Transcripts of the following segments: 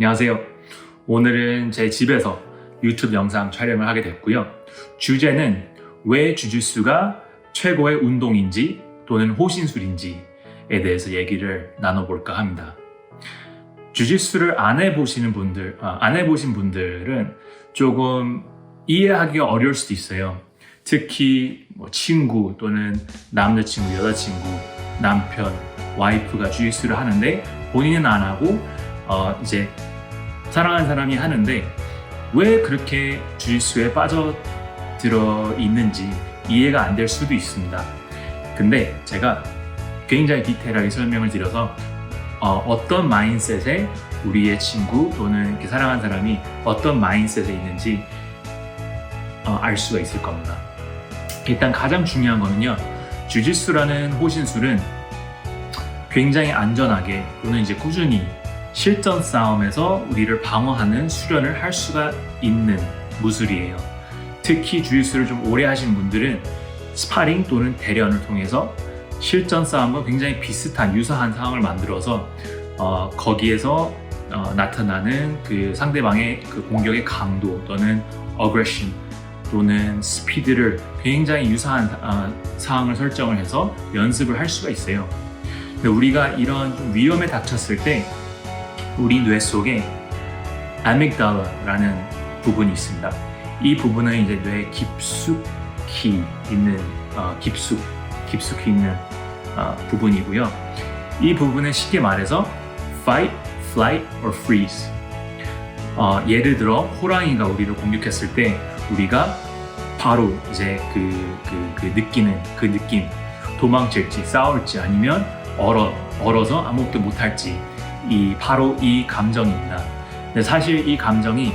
안녕하세요. 오늘은 제 집에서 유튜브 영상 촬영을 하게 됐고요. 주제는 왜 주짓수가 최고의 운동인지 또는 호신술인지에 대해서 얘기를 나눠볼까 합니다. 주짓수를 안 해보신 분들은 조금 이해하기가 어려울 수도 있어요. 특히 친구 또는 남자친구, 여자친구, 남편, 와이프가 주짓수를 하는데 본인은 안 하고 이제 사랑하는 사람이 하는데 왜 그렇게 주짓수에 빠져들어 있는지 이해가 안 될 수도 있습니다. 근데 제가 굉장히 디테일하게 설명을 드려서 어떤 마인셋에 우리의 친구 또는 이렇게 사랑하는 사람이 어떤 마인셋에 있는지 알 수가 있을 겁니다. 일단 가장 중요한 거는요, 주짓수라는 호신술은 굉장히 안전하게 또는 이제 꾸준히 실전 싸움에서 우리를 방어하는 수련을 할 수가 있는 무술이에요. 특히 주짓수를 좀 오래 하신 분들은 스파링 또는 대련을 통해서 실전 싸움과 굉장히 비슷한 유사한 상황을 만들어서 거기에서 나타나는 그 상대방의 그 공격의 강도 또는 어그레션 또는 스피드를 굉장히 유사한 상황을 설정을 해서 연습을 할 수가 있어요. 근데 우리가 이런 좀 위험에 닥쳤을 때 우리 뇌 속에 아믹달라라는 부분이 있습니다. 이 부분은 이제 뇌에 깊숙이 있는 부분이고요. 이 부분은 쉽게 말해서 fight, flight, or freeze. 예를 들어 호랑이가 우리를 공격했을 때 우리가 바로 이제 느끼는 그 느낌, 도망칠지 싸울지 아니면 얼어서 아무것도 못할지 바로 이 감정입니다. 근데 사실 이 감정이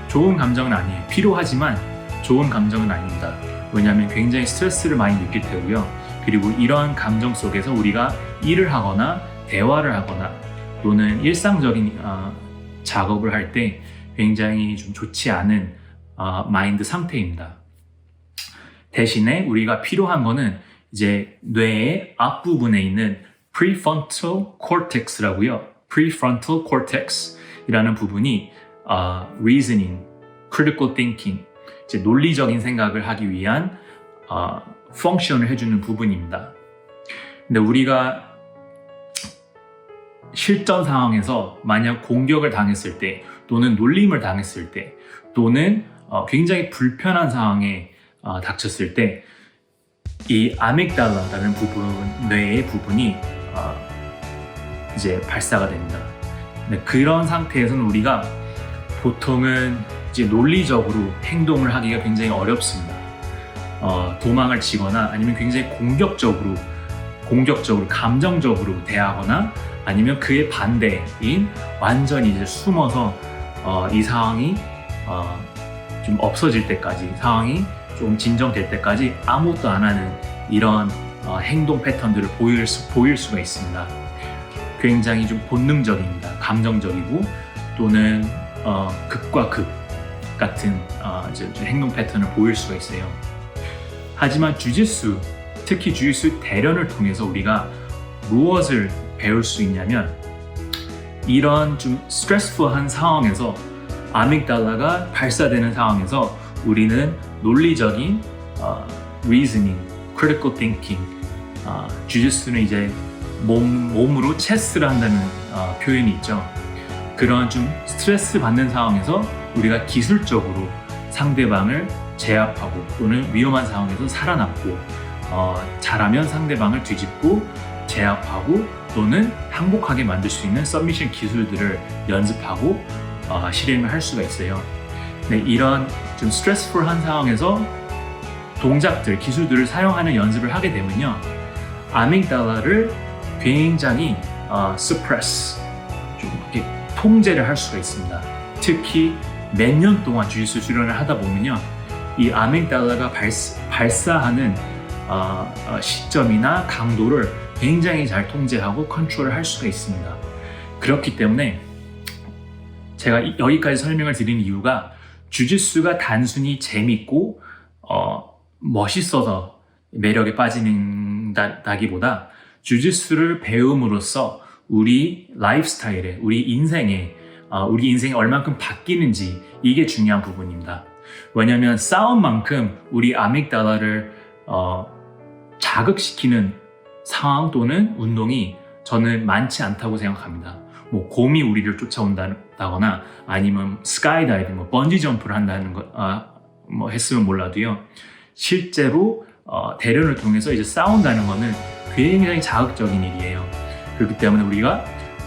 좋은 감정은 아니에요. 필요하지만 좋은 감정은 아닙니다. 왜냐하면 굉장히 스트레스를 많이 느낄 테고요. 그리고 이러한 감정 속에서 우리가 일을 하거나 대화를 하거나 또는 일상적인 작업을 할 때 굉장히 좀 좋지 않은 마인드 상태입니다. 대신에 우리가 필요한 거는 이제 뇌의 앞부분에 있는 prefrontal cortex라고요. prefrontal cortex이라는 부분이 reasoning, critical thinking, 이제 논리적인 생각을 하기 위한 펑션을 해주는 부분입니다. 근데 우리가 실전 상황에서 만약 공격을 당했을 때 또는 놀림을 당했을 때 또는 굉장히 불편한 상황에 닥쳤을 때 이 아믹달라라는 뇌의 부분이 이제 발사가 됩니다. 근데 그런 상태에서는 우리가 보통은 이제 논리적으로 행동을 하기가 굉장히 어렵습니다. 도망을 치거나 아니면 굉장히 공격적으로 감정적으로 대하거나 아니면 그의 반대인 완전히 이제 숨어서 이 상황이 좀 없어질 때까지, 상황이 좀 진정될 때까지 아무것도 안 하는 이런 행동 패턴들을 보일 수가 있습니다. 굉장히 좀 본능적입니다. 감정적이고 또는 극과 극 같은 이제 행동 패턴을 보일 수가 있어요. 하지만 주짓수, 특히 주짓수 대련을 통해서 우리가 무엇을 배울 수 있냐면 이런 좀 스트레스풀한 상황에서 아믹달라가 발사되는 상황에서 우리는 논리적인 reasoning, critical thinking, 주짓수는 이제 몸으로 체스를 한다는 표현이 있죠. 그런 좀 스트레스 받는 상황에서 우리가 기술적으로 상대방을 제압하고 또는 위험한 상황에서 살아남고 잘하면 상대방을 뒤집고 제압하고 또는 항복하게 만들 수 있는 서미션 기술들을 연습하고 실행을 할 수가 있어요. 네, 이런 좀 스트레스풀한 상황에서 동작들, 기술들을 사용하는 연습을 하게 되면요, 아믹달라를 굉장히 suppress, 좀 이렇게 통제를 할 수가 있습니다. 특히 몇 년 동안 주짓수 수련을 하다 보면요, 이 아믹달라가 발사하는 시점이나 강도를 굉장히 잘 통제하고 컨트롤을 할 수가 있습니다. 그렇기 때문에 제가 여기까지 설명을 드린 이유가 주짓수가 단순히 재밌고 멋있어서 매력에 빠지는다기보다 주짓수를 배움으로써 우리 라이프 스타일에, 우리 인생에 우리 인생이 얼만큼 바뀌는지 이게 중요한 부분입니다. 왜냐하면 싸움만큼 우리 아믹달라를 자극시키는 상황 또는 운동이 저는 많지 않다고 생각합니다. 뭐 곰이 우리를 쫓아온다거나 아니면 스카이다이빙, 번지 점프를 한다는 거 뭐 했으면 몰라도요. 실제로 대련을 통해서 이제 싸운다는 거는 굉장히 자극적인 일이에요. 그렇기 때문에 우리가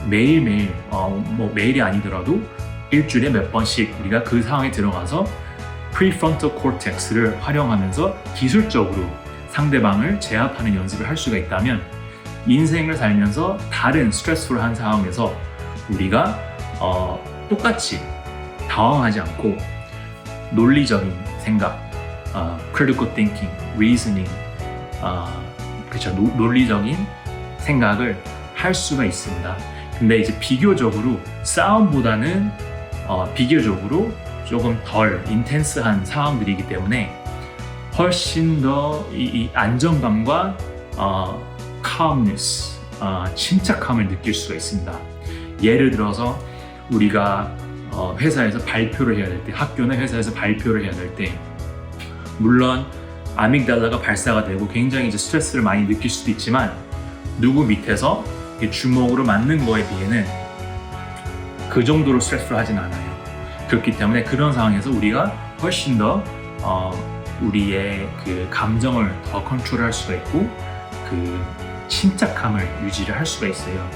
매일매일 뭐 매일이 아니더라도 일주일에 몇 번씩 우리가 그 상황에 들어가서 prefrontal cortex를 활용하면서 기술적으로 상대방을 제압하는 연습을 할 수가 있다면 인생을 살면서 다른 스트레스풀한 상황에서 우리가 똑같이 당황하지 않고 논리적인 생각, critical thinking, reasoning, 그렇죠. 논리적인 생각을 할 수가 있습니다. 근데 이제 비교적으로 싸움보다는 비교적으로 조금 덜 인텐스한 상황들이기 때문에 훨씬 더 이 안정감과 calmness, 침착함을 느낄 수가 있습니다. 예를 들어서 우리가 회사에서 발표를 해야 될 때, 학교나 회사에서 발표를 해야 될 때, 물론 아믹달라가 발사가 되고 굉장히 이제 스트레스를 많이 느낄 수도 있지만 누구 밑에서 주먹으로 맞는 거에 비해는 그 정도로 스트레스를 하진 않아요. 그렇기 때문에 그런 상황에서 우리가 훨씬 더 우리의 그 감정을 더 컨트롤할 수가 있고 그 침착함을 유지를 할 수가 있어요.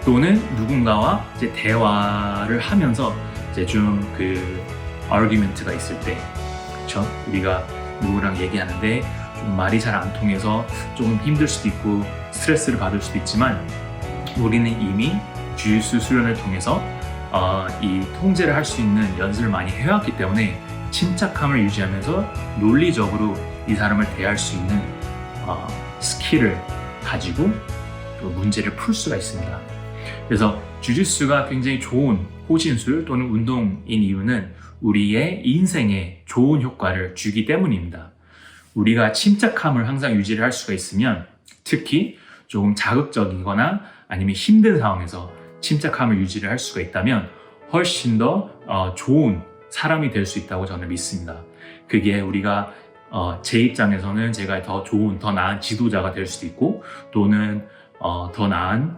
또는 누군가와 이제 대화를 하면서 이제 좀 그 argument가 있을 때, 그렇죠? 우리가 누구랑 얘기하는데 좀 말이 잘 안 통해서 조금 힘들 수도 있고 스트레스를 받을 수도 있지만 우리는 이미 주짓수 수련을 통해서 이 통제를 할 수 있는 연습을 많이 해왔기 때문에 침착함을 유지하면서 논리적으로 이 사람을 대할 수 있는 스킬을 가지고 또 문제를 풀 수가 있습니다. 그래서 주짓수가 굉장히 좋은 호신술 또는 운동인 이유는 우리의 인생에 좋은 효과를 주기 때문입니다. 우리가 침착함을 항상 유지를 할 수가 있으면 특히 조금 자극적이거나 아니면 힘든 상황에서 침착함을 유지를 할 수가 있다면 훨씬 더 좋은 사람이 될 수 있다고 저는 믿습니다. 그게 우리가 제 입장에서는 제가 더 좋은, 더 나은 지도자가 될 수도 있고 또는 더 나은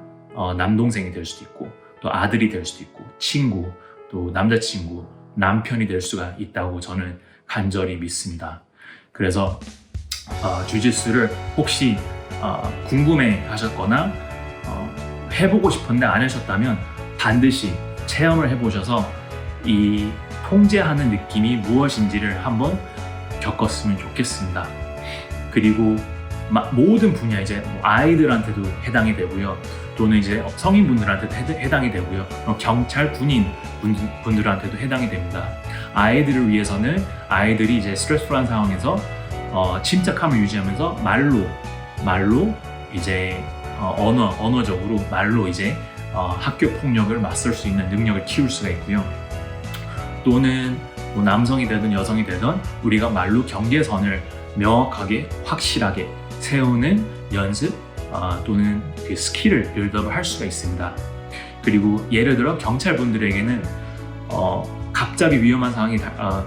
남동생이 될 수도 있고 또 아들이 될 수도 있고 친구, 또 남자친구, 남편이 될 수가 있다고 저는 간절히 믿습니다. 그래서 주짓수를 혹시 궁금해 하셨거나 해보고 싶은데 안 하셨다면 반드시 체험을 해보셔서 이 통제하는 느낌이 무엇인지를 한번 겪었으면 좋겠습니다. 그리고 모든 분야, 이제 아이들한테도 해당이 되고요. 또는 이제 성인분들한테도 해당이 되고요. 경찰, 군인 분들한테도 해당이 됩니다. 아이들을 위해서는 아이들이 이제 스트레스풀한 상황에서 침착함을 유지하면서 말로 이제 언어적으로 말로 이제 학교 폭력을 맞설 수 있는 능력을 키울 수가 있고요. 또는 뭐 남성이 되든 여성이 되든 우리가 말로 경계선을 명확하게 확실하게 세우는 연습 또는 그 스킬을 빌드업을 할 수가 있습니다. 그리고 예를 들어 경찰분들에게는 갑자기 위험한 상황이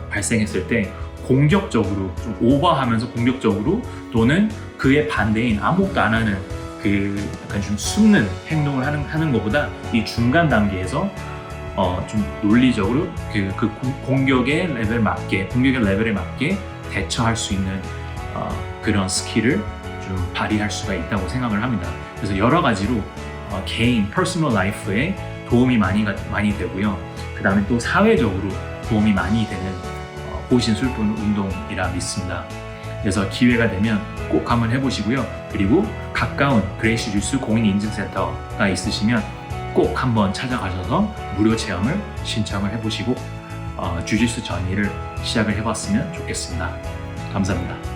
발생했을 때 공격적으로 좀 오버하면서 공격적으로 또는 그의 반대인 아무것도 안 하는 그 약간 좀 숨는 행동을 하는 것보다 이 중간 단계에서 좀 논리적으로 그 공격의 레벨에 맞게 대처할 수 있는 그런 스킬을 좀 발휘할 수가 있다고 생각을 합니다. 그래서 여러 가지로 개인 퍼스널 라이프에 도움이 많이 되고요. 그 다음에 또 사회적으로 도움이 많이 되는 호신술 또는 운동이라 믿습니다. 그래서 기회가 되면 꼭 한번 해보시고요. 그리고 가까운 그레이시 주짓수 공인인증센터가 있으시면 꼭 한번 찾아가셔서 무료 체험을 신청을 해보시고 주짓수 전이를 시작을 해봤으면 좋겠습니다. 감사합니다.